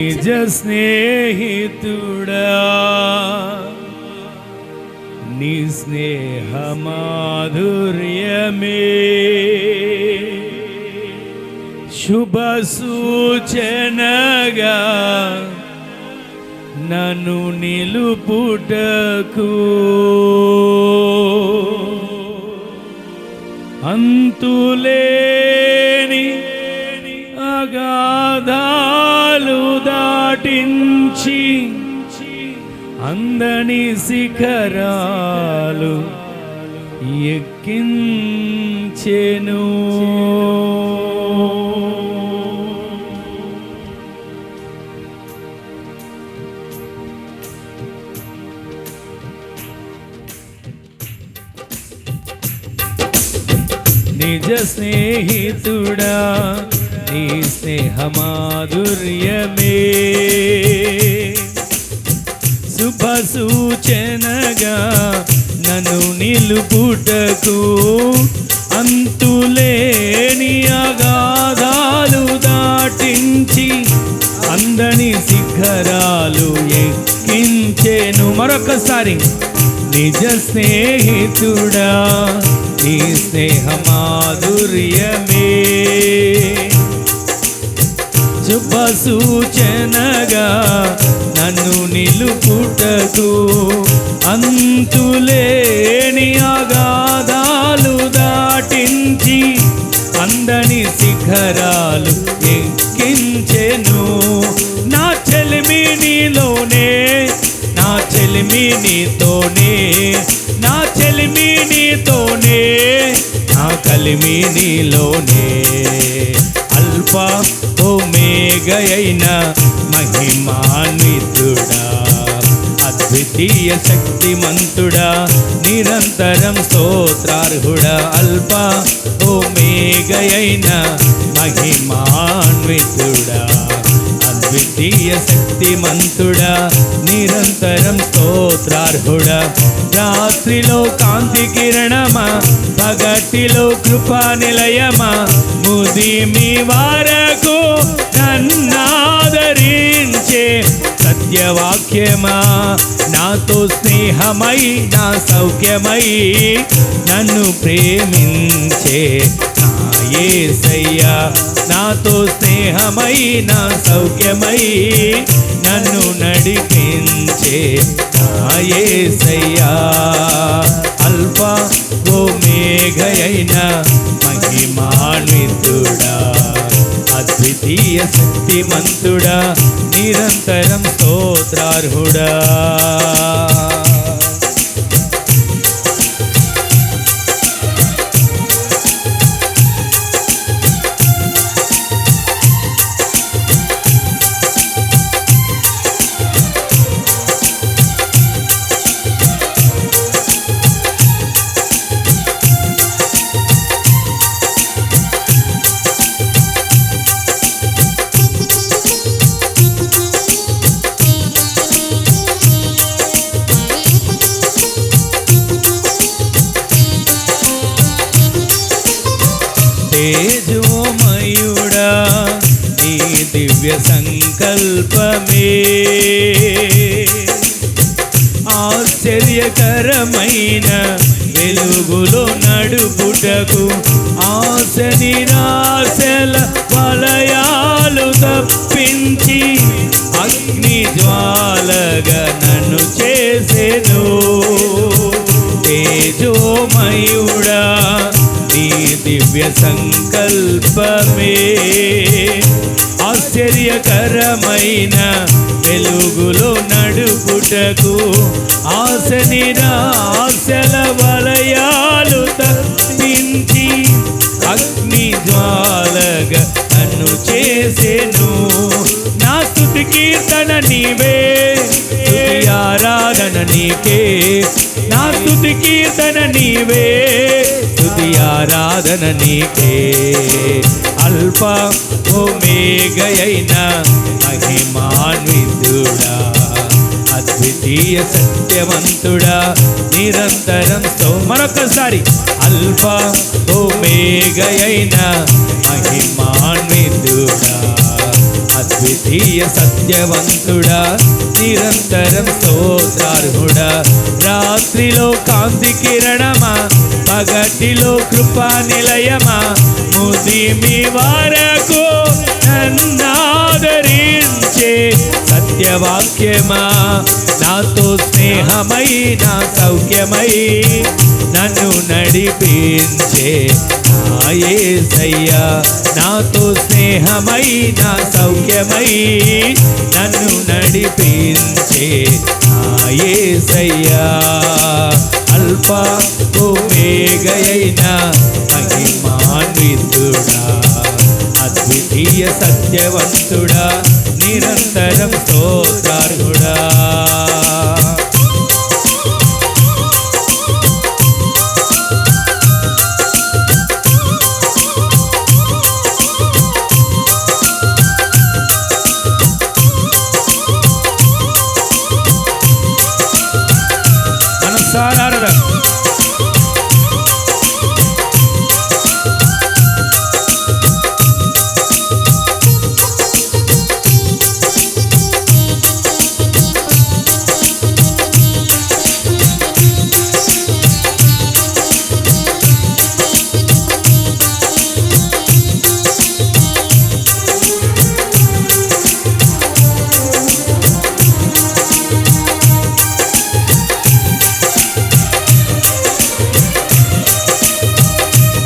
నిజ స్నేహితుడా నీ స్నేహ మాధుర్యమే శుభ సూచనగా నన్ను నిలుపుటకు అంతులేని అగాధాలు దాటించి అందని శిఖరాలు ఎక్కించెను. నిజ స్నేహితుడా నీ స్నేహ మాధుర్యమే శుభ సూచనగా నన్ను నిలుపుటకు అంతులేని అగాధాలు దాటించి అందని శిఖరాలు ఎక్కించెను. మరొకసారి నిజ స్నేహితుడా నీ స్నేహ మాధుర్యమే శుభ సూచనగా నన్ను నిలుపుటకు అంతులేని అగాధాలు దాటించి అందని శిఖరాలు ఎక్కించెను. నా చెలిమి నీలోనే, నా చెలిమి నీతోనే, నా చెలిమి నీతోనే, నా కలిమి నీలోనే. అల్ఫా ఓమేగా అయిన మహిమాన్వితుడా, అద్వితీయ శక్తిమంతుడా, నిరంతరం స్తోత్రార్హుడా. అల్ఫా ఓమేగా అయిన మహిమాన్వితుడా, అద్వితీయ శక్తిమంతుడా, నిరంతరం స్తోత్రార్హుడా. రాత్రిలో కాంతి కిరణమా, పగటిలో కృపా నిలయమా, ముదిమి వరకు నన్నాదరించే సత్యవాక్యమా, నాతో స్నేహమై నా సౌఖ్యమై నన్ను ప్రేమించే నా యేసయ్యా, నాతో స్నేహమై నా సౌఖ్యమై నన్ను నడిపించే నా యేసయ్యా. అల్ఫా ఓమేగా అయిన మహిమాన్వితుడా, అద్వితీయ శక్తిమంతుడా, నిరంతరం స్తోత్రార్హుడా. తేజోమయుడా నీ దివ్య సంకల్పమే ఆశ్చర్యకరమైన వెలుగులో నడుపుటకు ఆశ నిరాశల వలయాలు తప్పించి అగ్ని జ్వాలగా నన్ను చేసెను. తేజోమయుడా నీ దివ్య సంకల్పమే ఆశ్చర్యకరమైన వెలుగులో నడుపుటకు ఆశ నిరాశల వలయాలు తప్పించి అగ్ని జ్వాలగా నన్ను చేసెను. నా స్తుతి కీర్తన నీవే, స్తుతి ఆరాధన నీకే, నా స్తుతి కీర్తన నీవే, స్తుతి ఆరాధన నీకే. అల్ఫా ఓమేగా అయిన మహిమాన్వితుడా, అద్వితీయ సత్యవంతుడా, నిరంతరం మరొకసారి అల్ఫా ఓమేగా అయిన మహిమాన్వితుడా, అద్వితీయ సత్యవంతుడా నిరంతరం స్తోత్రార్హుడా. రాత్రిలో కాంతి కిరణమా, పగటిలో కృపా నిలయమా, ముదిమి వరకు నన్నాదరించే సత్యవాక్యమా, నాతో స్నేహమై నా సౌఖ్యమై నన్ను నడిపించే నా యేసయ్యా. నాతో స్నేహమై నా సౌఖ్యమై నన్ను నడిపించే నా యేసయ్యా. అల్ఫా ఒమేగయైన మహిమాన్వితుడా, అద్వితీయ సత్యవంతుడా నిరంతరం స్తోత్రార్హుడా. మనసారా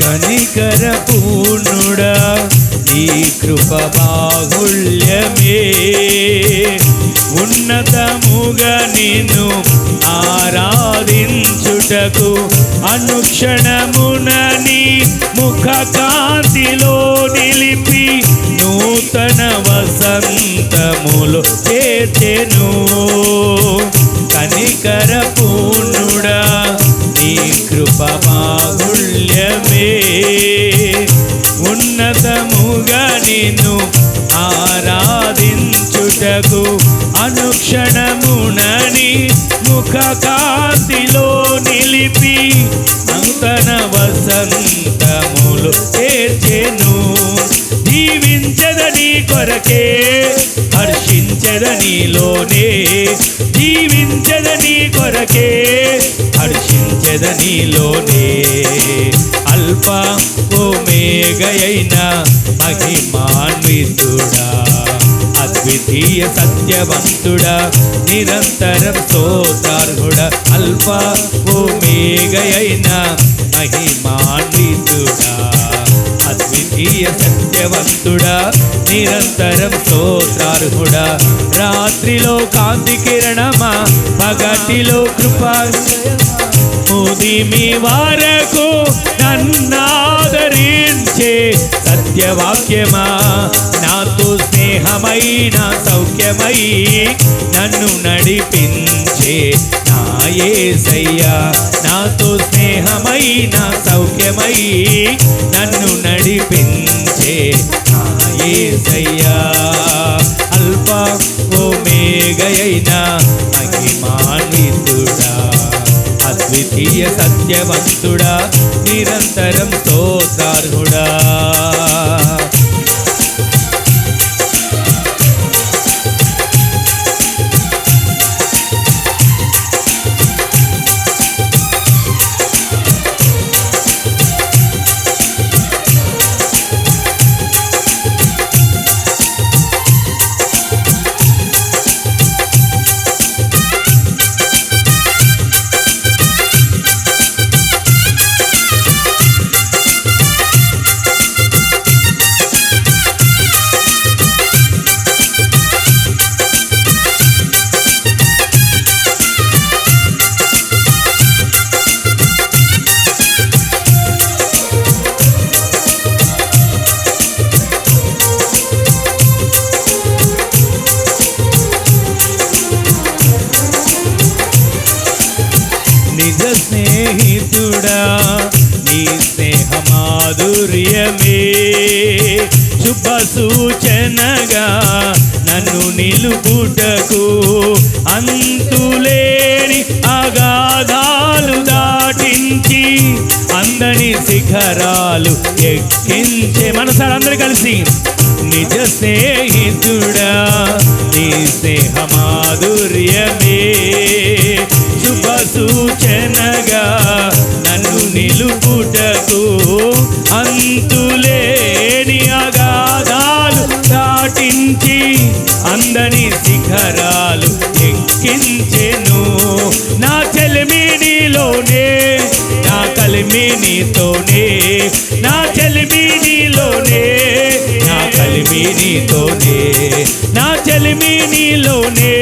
కనికర పూర్ణుడా నీ కృప బాహుళ్యమే, ఉన్నతముగా నిన్ను ఆరాధించుటకు అనుక్షణమున నీ ముఖ కాంతిలో నిలిపి నూతన వసంతములు చేర్చెను. కనికర పూర్ణుడా నీ కృప బాహుళ్యమే, ఉన్నతముగా నిన్ను ఆరాధించుటకు అనుక్షణమునని ముఖ కాంతిలో నిలిపి నూతన వసంతములు చేర్చెను. జీవించదని కొరకే హర్షించదనిలోనే, జీవించదని కొరకే హర్షించదనిలోనే. అల్ఫా ఒమేగయైన మహిమాన్వితుడా, అద్వితీయ సత్యవంతుడా నిరంతరం స్తోత్రార్హుడా. అల్ఫా ఒమేగయైన మహిమాన్వితుడా, అద్వితీయ సత్యవంతుడా నిరంతరం స్తోత్రార్హుడా. రాత్రిలో కాంతి కిరణమా, పగటిలో కృపా ముదిమి వరకు నన్నాదరించే సత్యవాక్యమా, నాతో స్నేహమై నా సౌఖ్యమై నన్ను నడిపించే నా యేసయ్యా. నాతో స్నేహమై నా సౌఖ్యమై నన్ను నడిపించే నా యేసయ్యా. అల్ఫా ఒమేగయైన మహిమాన్వితుడా, అద్వితీయ సత్యవంతుడా నిరంతరం స్తోత్రార్హుడా. నిజ స్నేహితుడా నీ స్నేహ మాధుర్యమే, శుభ సూచనగా నన్ను నిలుపుటకు అంతులేని అగాధాలు దాటించి అందని శిఖరాలు ఎక్కించే. మనసారా అందరూ కలిసి నిజ స్నేహితుడా నీ స్నేహ మాధుర్యమే శుభ సూచనగా నన్ను నిలుపుటకు అంతులేని అగాధాలు దాటించి అందని శిఖరాలు ఎక్కించెను నా చెలిమి నీలోనే నా కలిమి నీతోనే నా చెలిమి నీలోనే నా కలిమి నీతోనే నా చెలిమి నీలోనే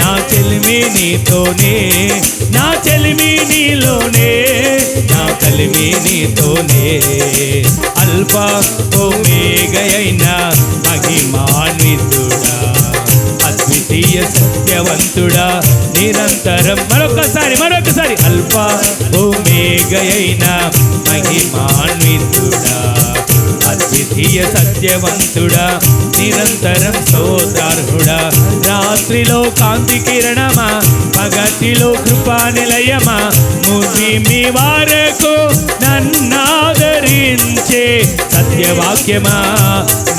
నా చెలిమి నీతోనే నా చెలిమి నీలోనే నా కలిమి నీతోనే అల్ఫా ఓమేగయైన మహిమాన్వితుడా అద్వితీయ సత్యవంతుడా నిరంతరం మరొకసారి అల్ఫా ఓమేగయైన మహిమాన్వితుడా అద్వితీయ సత్యవంతుడా నిరంతరం స్తోత్రార్హుడా రాత్రిలో కాంతి కిరణమా పగటిలో కృపా నిలయమా ముదిమి వరకు నన్నాదరించే సత్యవాక్యమా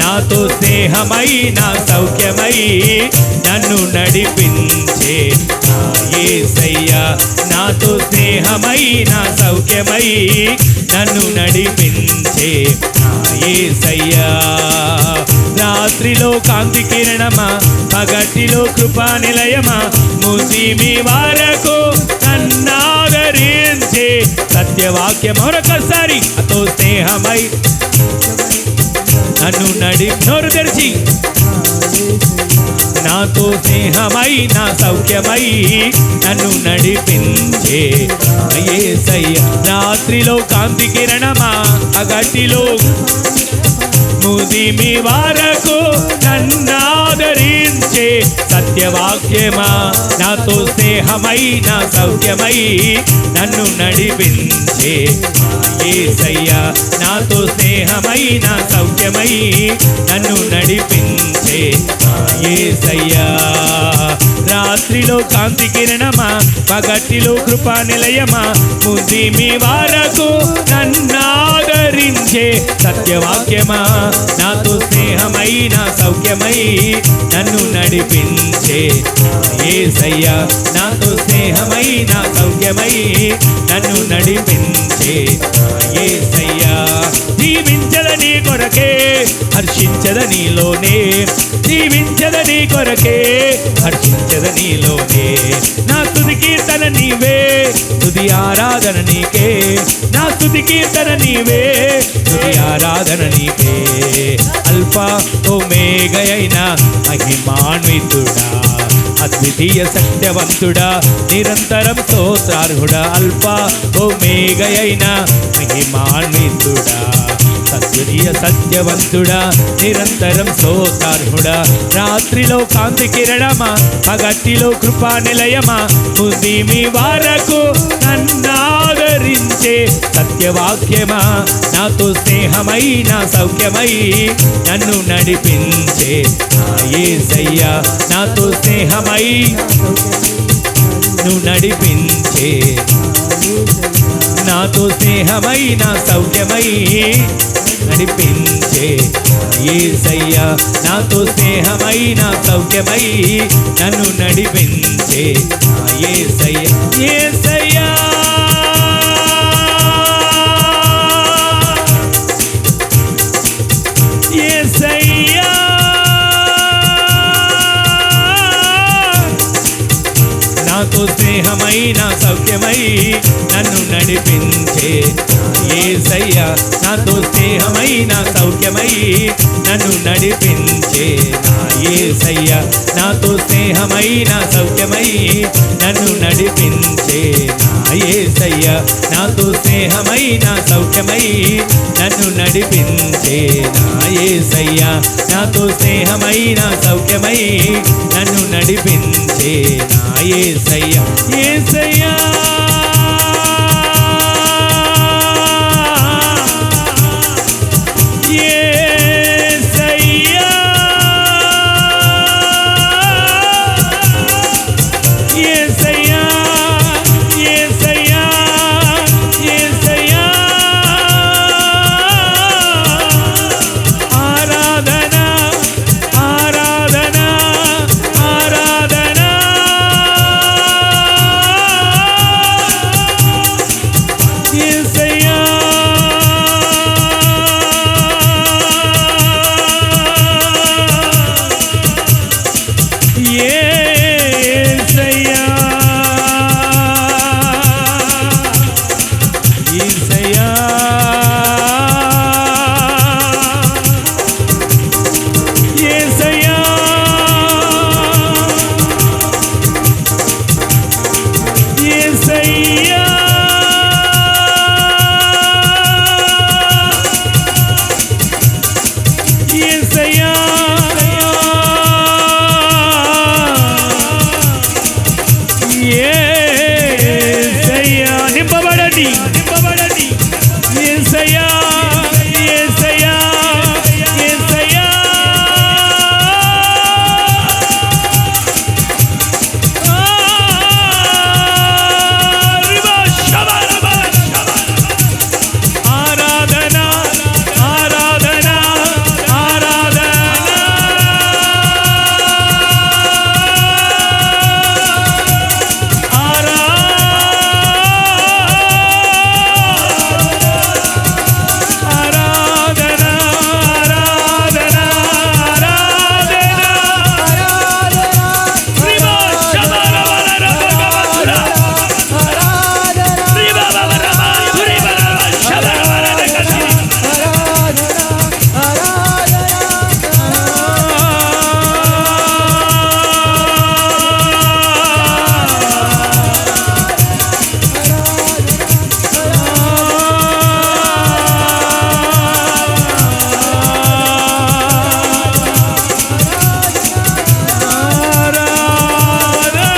నాతో స్నేహమై నా సౌఖ్యమై నన్ను నడిపించే నా యేసయ్యా నాతో స్నేహమై నా సౌఖ్యమై నన్ను నడిపించే నా యేసయ్యా రాత్రిలో కాంతి కిరణమా పగటిలో కృపా నిలయమా ముదిమి వరకు నన్నాదరించే సత్యవాక్యం మరొకసారి అతో స్నేహమై నన్ను నోరు తెరిచి నాతో స్నేహమై నా సౌఖ్యమై నన్ను నడిపించే యేసయ్యా రాత్రిలో కాంతి కిరణమా పగటిలో ముదిమి వరకు నన్నాదరించే సత్యవాక్యమా నాతో స్నేహమై నా సౌఖ్యమై నన్ను నడిపించే యేసయ్యా నాతో స్నేహమై నా సౌఖ్యమై నన్ను నడిపించే యేసయ్యా రాత్రిలో కాంతి కిరణమా పగటిలో కృపా నిలయమా ముదిమి వరకు నన్నాదరించే సత్యవాక్యమా నాతో స్నేహమై నా సౌఖ్యమై నన్ను నడిపించే యేసయ్యా నాతో స్నేహమై నా సౌఖ్యమై నన్ను నడిపించే యేసయ్యా జీవించదని కొరకే హర్షించదనిలోనే జీవించదని కొరకే హర్షించదనిలోనే నా స్తుతి కీర్తన నీవే స్తుతి ఆరాధన నీకే నా స్తుతి కీర్తన నీవే స్తుతి ఆరాధన నీకే అల్ఫా ఓమేగయైన మహిమాన్వితుడా అద్వితీయ సత్యవంతుడా నిరంతరం స్తోత్రార్హుడా అల్ఫా ఓమేగయైన మహిమాన్వితుడా అద్వితీయ సత్యవంతుడా నిరంతరం స్తోత్రార్హుడా రాత్రిలో కాంతి కిరణమా పగటిలో కృపా నిలయమా ముదిమి వరకు నన్నాదరించే సత్యవాక్యమా నాతో స్నేహమై నా సౌఖ్యమై నన్ను నడిపించే నా యేసయ్యా నాతో స్నేహమై నువ్వు నడిపించే నాతో స్నేహమై నా సౌఖ్యమై నడిపించే యేసయ్యా నాతో స్నేహమై నా సౌఖ్యమై నన్ను నడిపించే యేసయ్యా యేసయ్యా యేసయ్యా నాతో స్నేహమై నా సౌఖ్యమై నన్ను నడిపించే యేసయ్యా నాతో స్నేహమై నా సౌఖ్యమై నన్ను నడిపించే యేసయ్యా నాతో స్నేహమై నా సౌఖ్యమై నన్ను నడిపించే యేసయ్యా నాతో స్నేహమై నా సౌఖ్యమై నన్ను నడిపించే యేసయ్యా నాతో స్నేహమై నా సౌఖ్యమై నన్ను నడిపించే యేసయ్యా యేసయ్యా ఆరాధనా యేసయ్యా యేసయ్యా యేసయ్యా యేసయ్యా యేసయ్యా యేసయ్యా నింపబడండి నింపబడండి యేసయ్యా యేసయ్యా యేసయ్యా ఆరాధన ఆరాధన ఆరాధన ఆరాధన ఆరాధన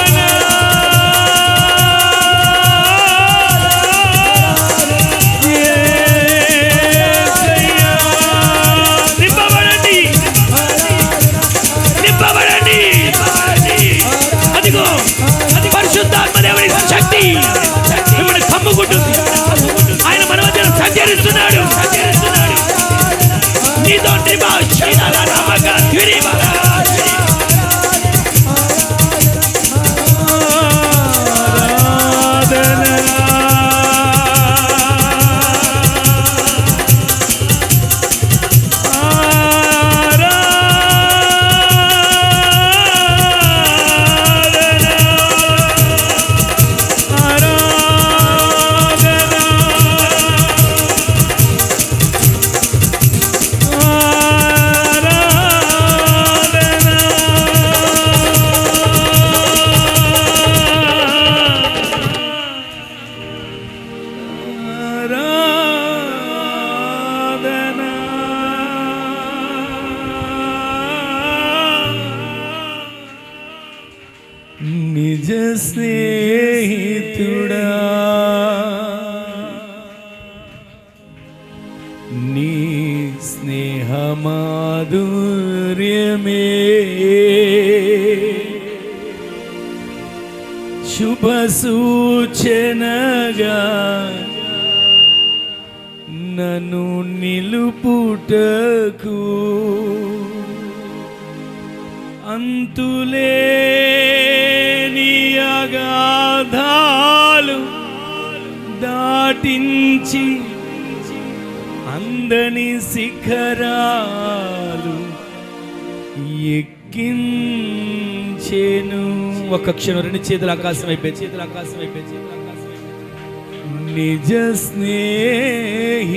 పరిశుద్ధాత్మ దేవుని శక్తి మిమ్మల్ని కమ్ముకుంటుంది. ఆయన మన మధ్య సంచరిస్తున్నాడు. నీతో నిజ స్నేహితుడా నీ స్నేహమాధుర్యమే శుభ సూచనగా నన్ను నిలుపుటకు అంతులేని అగాధాలు దాటించి అందని శిఖరాలు ఎక్కించెను. ఒక్క క్షణం రెండు చేతులు ఆకాశం అయిపోయి నిజ స్నేహితుడా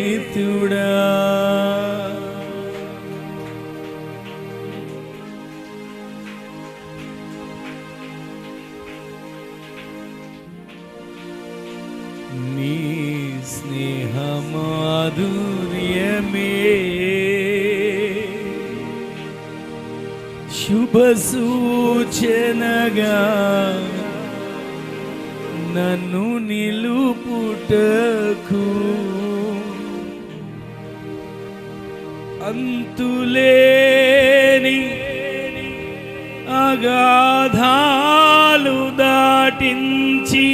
నీ స్నేహమాధుర్యమే శుభ సూచనగా నన్ను నిలుపుటకు అంతులేని అగాధాలు దాటించి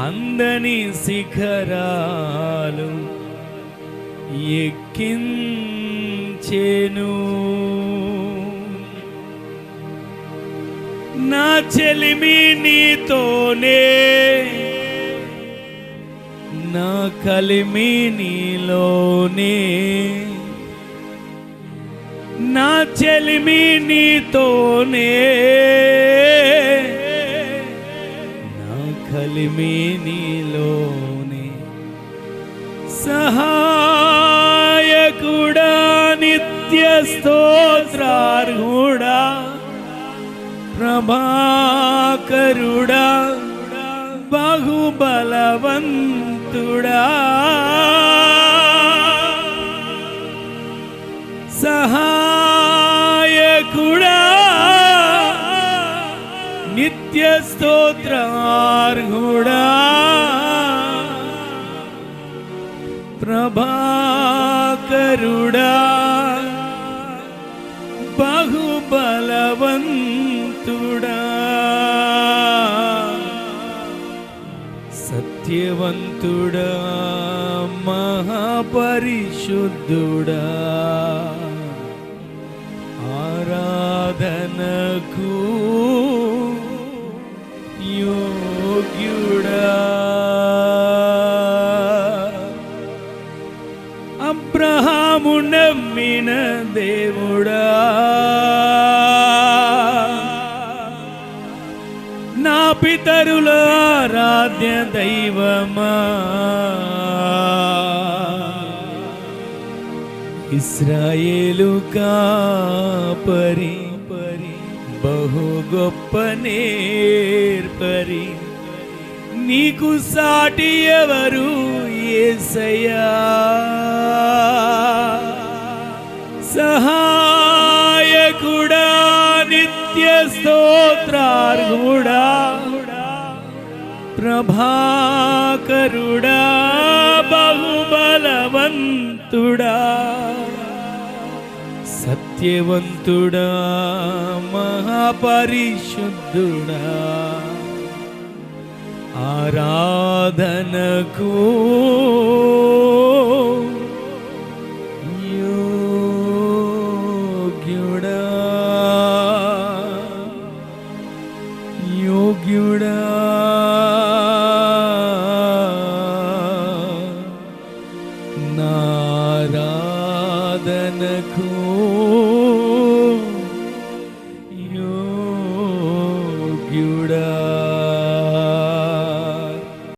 అందని శిఖరాలు ఎక్కించెను. నా చెలిమి నీతోనే, నా కలిమి నీలోనే, నా చెలిమి నీతోనే, నా కలిమి నీలోనే. సహాయకుడా నిత్య స్తోత్రార్హుడా, ప్రభాకరుడా బహుబలవంతుడా. సహాయకుడా నిత్య స్తోత్రార్హుడా, ప్రభాకరుడా బహుబలవంతుడా. సత్యవంతుడా మహాపరిశుద్ధుడా, ఆరాధనకు యోగ్యుడా. అబ్రహాము నమ్మిన దేవుడా, నా పితరుల ఆరాధ్య దైవమా, ఇశ్రాయేలు కాపరి బహు గొప్ప నేర్పరి, నీకు సాటి ఎవరు యేసయ్యా. సహాయకుడా నిత్య స్తోత్రార్హుడా, ప్రభాకరుడా బహుబలవంతుడా. సత్యవంతుడా మహాపరిశుద్ధుడా, ఆరాధనకు యోగ్యుడా, యోగ్యుడా. నారాధనకు